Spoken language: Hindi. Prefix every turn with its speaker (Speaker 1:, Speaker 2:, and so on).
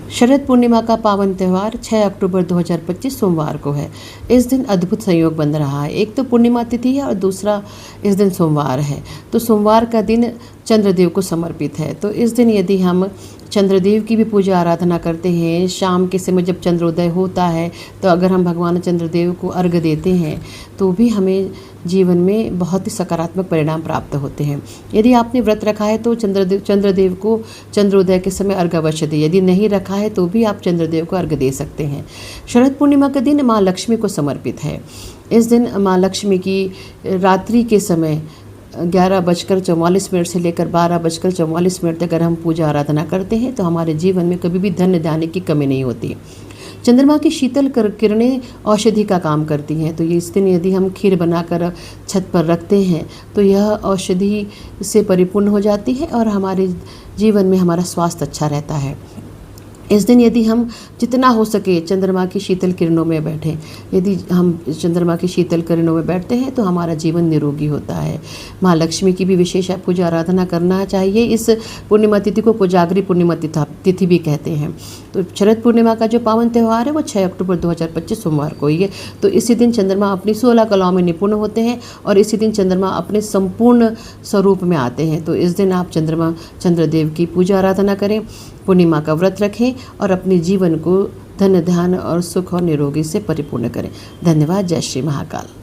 Speaker 1: शरद पूर्णिमा का पावन त्यौहार 6 अक्टूबर 2025 सोमवार को है। इस दिन अद्भुत संयोग बन रहा है। एक तो पूर्णिमा तिथि है और दूसरा इस दिन सोमवार है। तो सोमवार का दिन चंद्रदेव को समर्पित है। तो इस दिन यदि हम चंद्रदेव की भी पूजा आराधना करते हैं, शाम के समय जब चंद्रोदय होता है तो अगर हम भगवान चंद्रदेव को अर्घ्य देते हैं तो भी हमें जीवन में बहुत ही सकारात्मक परिणाम प्राप्त होते हैं। यदि आपने व्रत रखा है तो चंद्रदेव को चंद्रोदय के समय अर्घ्य अवश्य दें। यदि नहीं रखा है तो भी आप चंद्रदेव को अर्घ्य दे सकते हैं। शरद पूर्णिमा का दिन माँ लक्ष्मी को समर्पित है। इस दिन माँ लक्ष्मी की रात्रि के समय 11:44 से लेकर 12:44 तक अगर हम पूजा आराधना करते हैं तो हमारे जीवन में कभी भी धन धान्य की कमी नहीं होती। चंद्रमा की शीतल किरणें औषधि का काम करती हैं। तो ये इस दिन यदि हम खीर बनाकर छत पर रखते हैं तो यह औषधि से परिपूर्ण हो जाती है और हमारे जीवन में हमारा स्वास्थ्य अच्छा रहता है। इस दिन यदि हम जितना हो सके चंद्रमा की शीतल किरणों में बैठें, यदि हम चंद्रमा की शीतल किरणों में बैठते हैं तो हमारा जीवन निरोगी होता है। माँ लक्ष्मी की भी विशेष पूजा आराधना करना चाहिए। इस पूर्णिमा तिथि को कोजागरी पूर्णिमा तिथि भी कहते हैं। तो शरद पूर्णिमा का जो पावन त्यौहार है वो 6 अक्टूबर 2025 सोमवार को ही है। तो इसी दिन चंद्रमा अपनी 16 कलाओं में निपुण होते हैं और इसी दिन चंद्रमा अपने संपूर्ण स्वरूप में आते हैं। तो इस दिन आप चंद्रदेव की पूजा आराधना करें, पूर्णिमा का व्रत रखें और अपने जीवन को धन धान्य और सुख और निरोगी से परिपूर्ण करें। धन्यवाद। जय श्री महाकाल।